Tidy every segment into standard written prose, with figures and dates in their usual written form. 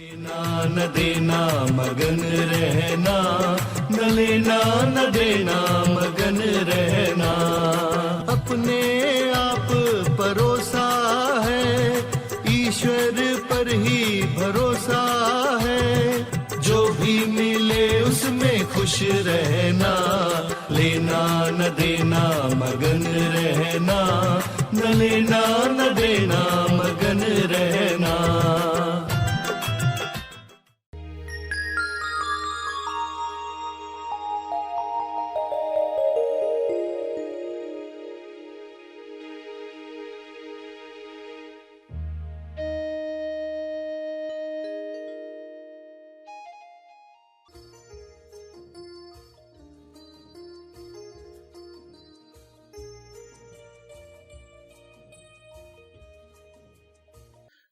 लेना न देना मगन रहना, न लेना न देना मगन रहना। अपने आप परोसा है, ईश्वर पर ही भरोसा है। जो भी मिले उसमें खुश रहना, लेना न देना मगन रहना, न लेना न देना मगन रहना।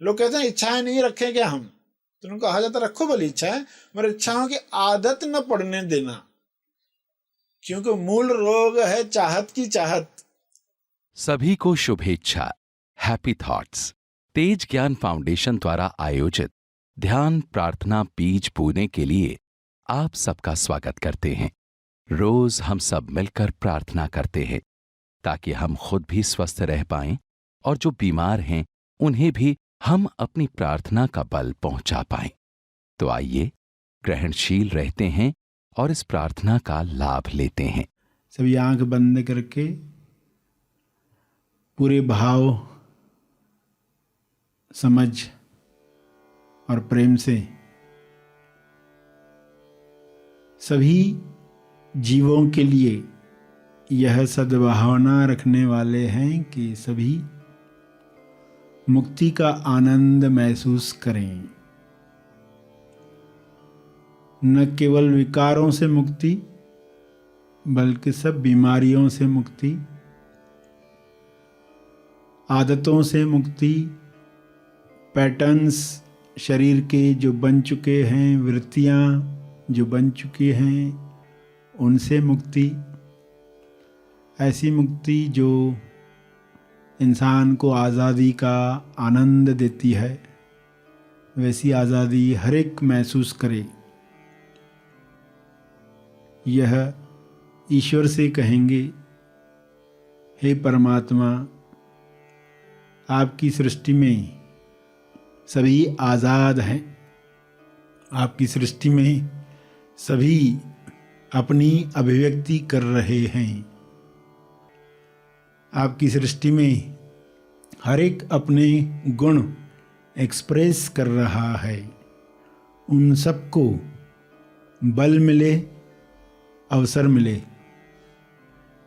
लोग कहते हैं इच्छाएं नहीं रखें क्या हम, तो उनको कहा जाता रखो भली इच्छाएं, मगर इच्छाओं की आदत न पड़ने देना, क्योंकि मूल रोग है चाहत की चाहत। सभी को शुभेच्छा। हैप्पी थॉट्स तेज ज्ञान फाउंडेशन द्वारा आयोजित ध्यान प्रार्थना बीज बोने के लिए आप सबका स्वागत करते हैं। रोज हम सब मिलकर प्रार्थना करते हैं ताकि हम खुद भी स्वस्थ रह पाएं और जो बीमार हैं उन्हें भी हम अपनी प्रार्थना का बल पहुंचा पाएं। तो आइए ग्रहणशील रहते हैं और इस प्रार्थना का लाभ लेते हैं। सभी आंख बंद करके पूरे भाव, समझ और प्रेम से सभी जीवों के लिए यह सद्भावना रखने वाले हैं कि सभी मुक्ति का आनंद महसूस करें। न केवल विकारों से मुक्ति बल्कि सब बीमारियों से मुक्ति, आदतों से मुक्ति, पैटर्न्स शरीर के जो बन चुके हैं, वृत्तियां जो बन चुकी हैं, उनसे मुक्ति। ऐसी मुक्ति जो इंसान को आज़ादी का आनंद देती है, वैसी आज़ादी हर एक महसूस करे। यह ईश्वर से कहेंगे, हे परमात्मा, आपकी सृष्टि में सभी आज़ाद हैं, आपकी सृष्टि में सभी अपनी अभिव्यक्ति कर रहे हैं, आपकी सृष्टि में हर एक अपने गुण एक्सप्रेस कर रहा है। उन सबको बल मिले, अवसर मिले,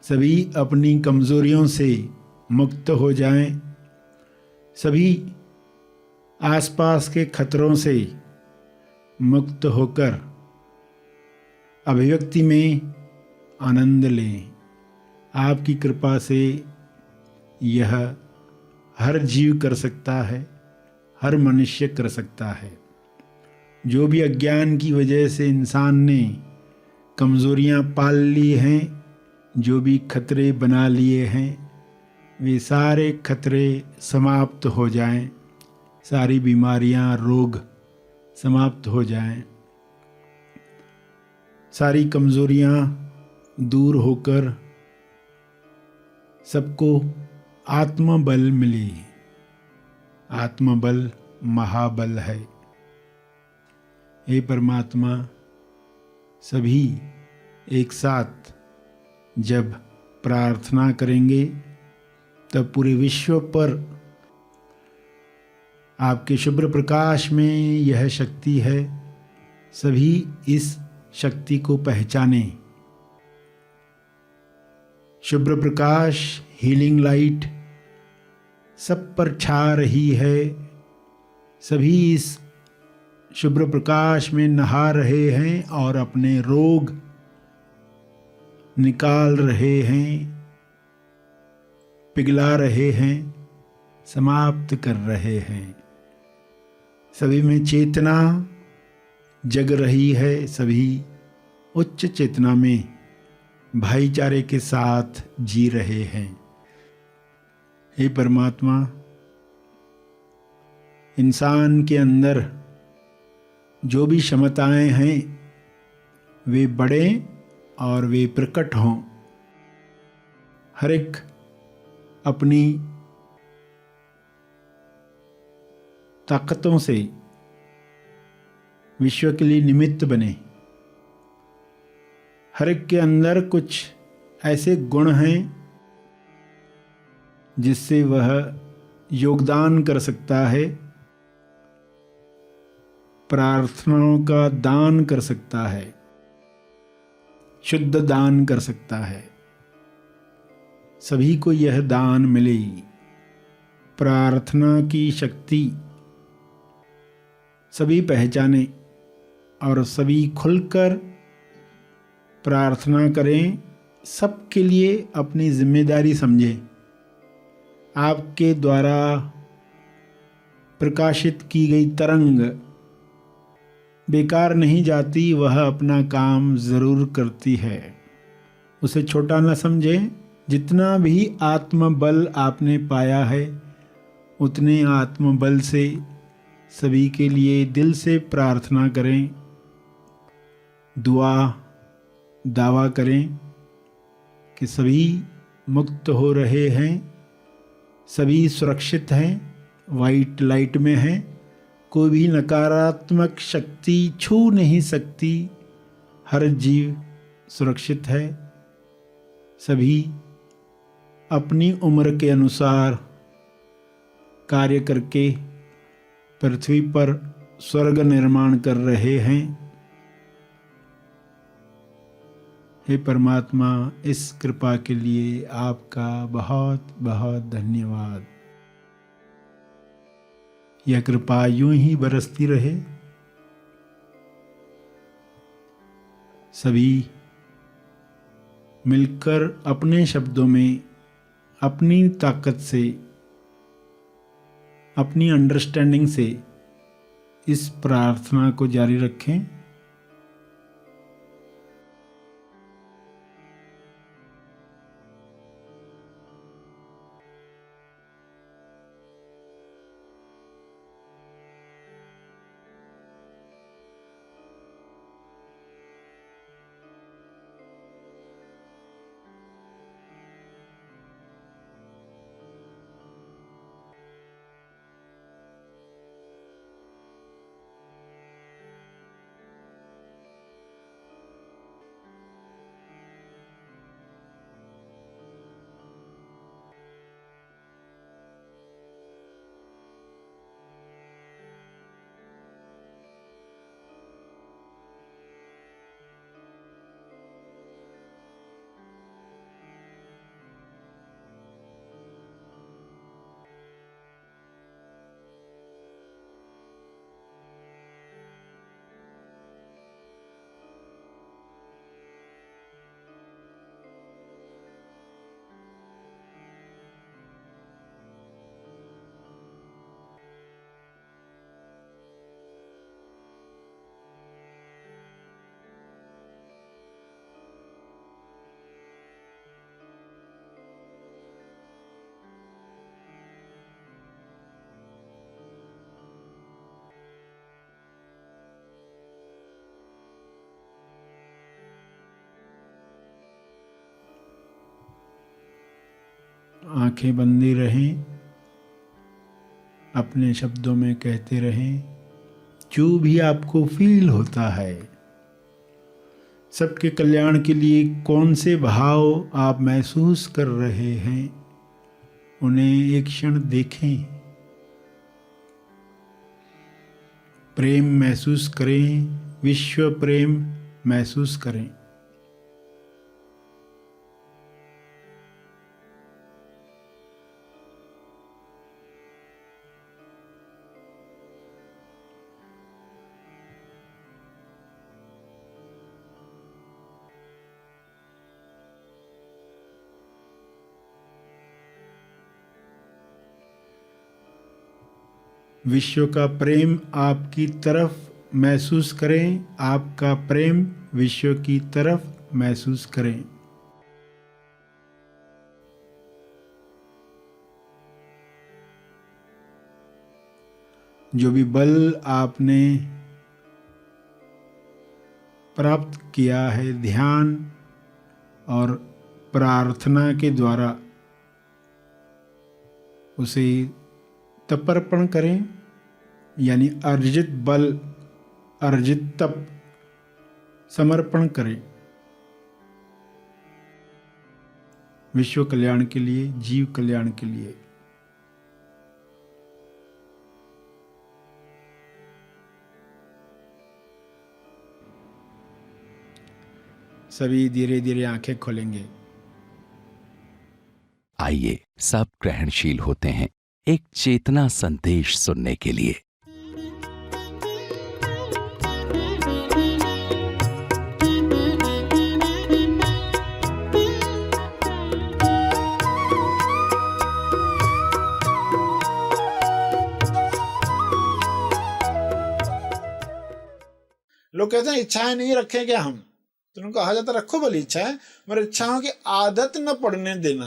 सभी अपनी कमज़ोरियों से मुक्त हो जाएं, सभी आसपास के खतरों से मुक्त होकर अभिव्यक्ति में आनंद लें। आपकी कृपा से यह हर जीव कर सकता है, हर मनुष्य कर सकता है। जो भी अज्ञान की वजह से इंसान ने कमज़ोरियाँ पाल ली हैं, जो भी खतरे बना लिए हैं, वे सारे खतरे समाप्त हो जाएं, सारी बीमारियाँ, रोग समाप्त हो जाएं, सारी कमज़ोरियाँ दूर होकर सबको आत्मबल मिले। आत्मबल महाबल है। हे परमात्मा, सभी एक साथ जब प्रार्थना करेंगे तब पूरे विश्व पर आपके शुभ्र प्रकाश में यह शक्ति है। सभी इस शक्ति को पहचाने। शुभ्र प्रकाश, हीलिंग लाइट सब पर छा रही है। सभी इस शुभ्र प्रकाश में नहा रहे हैं और अपने रोग निकाल रहे हैं, पिघला रहे हैं, समाप्त कर रहे हैं। सभी में चेतना जग रही है। सभी उच्च चेतना में भाईचारे के साथ जी रहे हैं। हे परमात्मा, इंसान के अंदर जो भी क्षमताएं हैं वे बढ़ें और वे प्रकट हों। हर एक अपनी ताकतों से विश्व के लिए निमित्त बने। हर एक के अंदर कुछ ऐसे गुण हैं जिससे वह योगदान कर सकता है, प्रार्थनाओं का दान कर सकता है, शुद्ध दान कर सकता है। सभी को यह दान मिले। प्रार्थना की शक्ति सभी पहचाने और सभी खुलकर प्रार्थना करें, सबके लिए अपनी जिम्मेदारी समझें। आपके द्वारा प्रकाशित की गई तरंग बेकार नहीं जाती, वह अपना काम ज़रूर करती है। उसे छोटा न समझें। जितना भी आत्मबल आपने पाया है उतने आत्मबल से सभी के लिए दिल से प्रार्थना करें, दुआ दावा करें कि सभी मुक्त हो रहे हैं, सभी सुरक्षित हैं, वाइट लाइट में हैं, कोई भी नकारात्मक शक्ति छू नहीं सकती, हर जीव सुरक्षित है। सभी अपनी उम्र के अनुसार कार्य करके पृथ्वी पर स्वर्ग निर्माण कर रहे हैं। हे परमात्मा, इस कृपा के लिए आपका बहुत बहुत धन्यवाद। यह कृपा यूं ही बरसती रहे। सभी मिलकर अपने शब्दों में अपनी ताकत से, अपनी अंडरस्टैंडिंग से इस प्रार्थना को जारी रखें। आंखें बंदी रहें, अपने शब्दों में कहते रहें जो भी आपको फील होता है। सबके कल्याण के लिए कौन से भाव आप महसूस कर रहे हैं, उन्हें एक क्षण देखें। प्रेम महसूस करें, विश्व प्रेम महसूस करें। विश्व का प्रेम आपकी तरफ महसूस करें, आपका प्रेम विश्व की तरफ महसूस करें। जो भी बल आपने प्राप्त किया है ध्यान और प्रार्थना के द्वारा, उसे तपर्पण करें, यानी अर्जित बल, अर्जित तप समर्पण करें विश्व कल्याण के लिए, जीव कल्याण के लिए। सभी धीरे धीरे आंखें खोलेंगे। आइए सब ग्रहणशील होते हैं एक चेतना संदेश सुनने के लिए। लोग कहते हैं इच्छाएं नहीं रखें क्या हम, तो उनको कहा जाता रखो भली इच्छाएं, मगर इच्छाओं की आदत न पड़ने देना,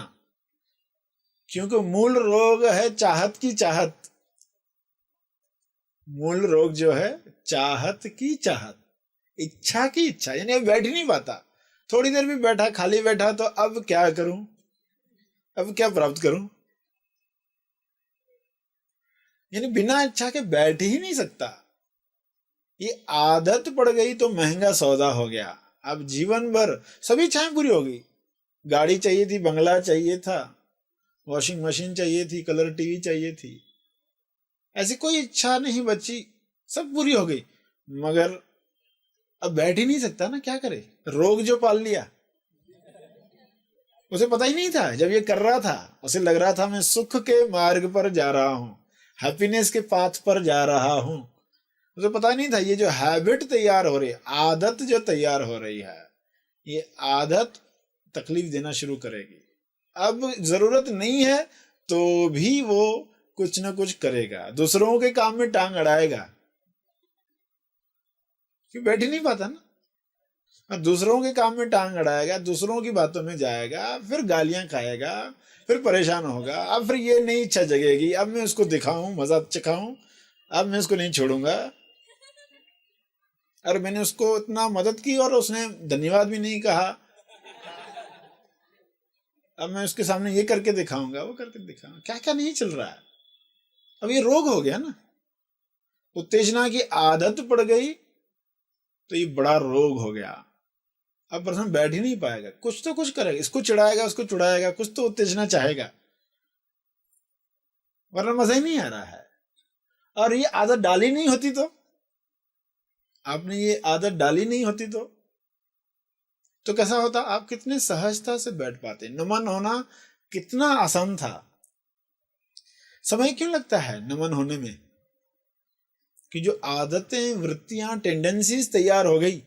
क्योंकि मूल रोग है चाहत की चाहत। मूल रोग जो है चाहत की चाहत, इच्छा की इच्छा, यानी अब बैठ ही नहीं पाता। थोड़ी देर भी बैठा, खाली बैठा तो अब क्या करूं, अब क्या प्राप्त करूं, यानी बिना इच्छा के बैठ ही नहीं सकता। ये आदत पड़ गई तो महंगा सौदा हो गया। अब जीवन भर सभी इच्छाएं पूरी हो गई। गाड़ी चाहिए थी, बंगला चाहिए था, वॉशिंग मशीन चाहिए थी, कलर टीवी चाहिए थी, ऐसी कोई इच्छा नहीं बची, सब पूरी हो गई, मगर अब बैठ ही नहीं सकता ना, क्या करे। रोग जो पाल लिया, उसे पता ही नहीं था। जब ये कर रहा था उसे लग रहा था मैं सुख के मार्ग पर जा रहा हूं, हैप्पीनेस के पाथ पर जा रहा हूं। उसे पता नहीं था ये जो हैबिट तैयार हो रही है, आदत जो तैयार हो रही है, ये आदत तकलीफ देना शुरू करेगी। अब जरूरत नहीं है तो भी वो कुछ ना कुछ करेगा, दूसरों के काम में टांग अड़ाएगा, क्यों बैठ ही नहीं पाता ना। और दूसरों के काम में टांग अड़ाएगा, दूसरों की बातों में जाएगा, फिर गालियां खाएगा, फिर परेशान होगा। अब फिर ये नहीं इच्छा जगेगी, अब मैं उसको दिखाऊं, मजा चखाऊं, अब मैं उसको नहीं छोड़ूंगा। और मैंने उसको इतना मदद की और उसने धन्यवाद भी नहीं कहा, अब मैं उसके सामने ये करके दिखाऊंगा, वो करके दिखाऊंगा, क्या क्या नहीं चल रहा है। अब ये रोग हो गया ना, उत्तेजना की आदत पड़ गई तो ये बड़ा रोग हो गया। अब पर्सन बैठ ही नहीं पाएगा, कुछ तो कुछ करेगा, इसको चिढ़ाएगा, उसको चिढ़ाएगा, कुछ तो उत्तेजना चाहेगा, वरना मजा ही नहीं आ रहा है। और ये आदत डाली नहीं होती तो, आपने ये आदत डाली नहीं होती तो कैसा होता, आप कितने सहजता से बैठ पाते। नमन होना कितना आसान था। समय क्यों लगता है नमन होने में, कि जो आदतें, वृत्तियां, टेंडेंसीज तैयार हो गई,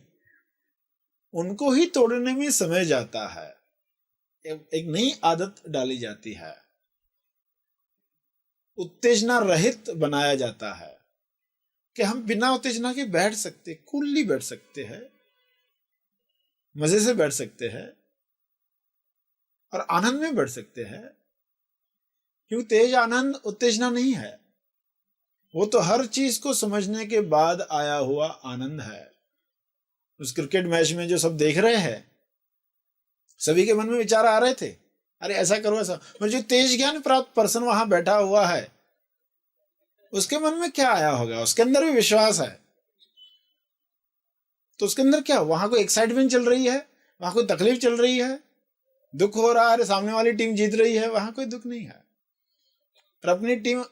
उनको ही तोड़ने में समय जाता है। एक नई आदत डाली जाती है, उत्तेजना रहित बनाया जाता है कि हम बिना उत्तेजना के बैठ सकते, कूलली बैठ सकते हैं, मजे से बैठ सकते हैं और आनंद में बैठ सकते हैं। क्योंकि तेज आनंद उत्तेजना नहीं है, वो तो हर चीज को समझने के बाद आया हुआ आनंद है। उस क्रिकेट मैच में जो सब देख रहे हैं, सभी के मन में विचार आ रहे थे, अरे ऐसा करो ऐसा, पर जो तेज ज्ञान प्राप्त पर्सन वहां बैठा हुआ है, उसके मन में क्या आया होगा, उसके अंदर भी विश्वास है, तो उसके अंदर क्या, वहां कोई एक्साइटमेंट चल रही है, वहां कोई तकलीफ चल रही है, दुख हो रहा है, सामने वाली टीम जीत रही है, वहां कोई दुख नहीं है। और अपनी टीम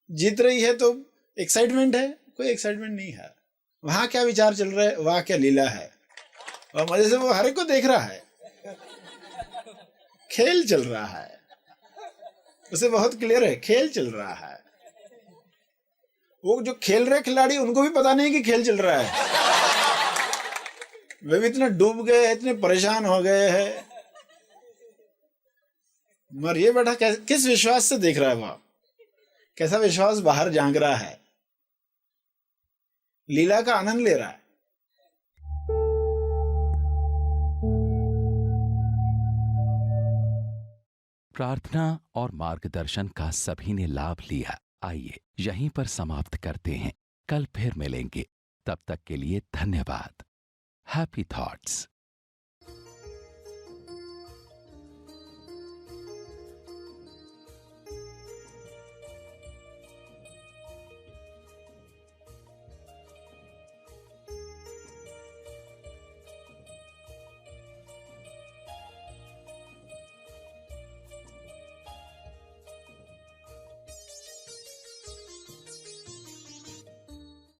जीत रही है तो एक्साइटमेंट है, कोई एक्साइटमेंट नहीं है। वहां क्या विचार चल रहा है, वहां क्या लीला है, और मजे से वो हर एक को देख रहा है, खेल चल रहा है, उसे बहुत क्लियर है, खेल चल रहा है। वो जो खेल रहे खिलाड़ी, उनको भी पता नहीं कि खेल चल रहा है, वे भी इतना डूब गए, इतने परेशान हो गए हैं। मगर ये बैठा किस विश्वास से देख रहा है, वहां कैसा विश्वास बाहर झांक रहा है, लीला का आनंद ले रहा है। प्रार्थना और मार्गदर्शन का सभी ने लाभ लिया। आइए यहीं पर समाप्त करते हैं, कल फिर मिलेंगे, तब तक के लिए धन्यवाद। Happy thoughts.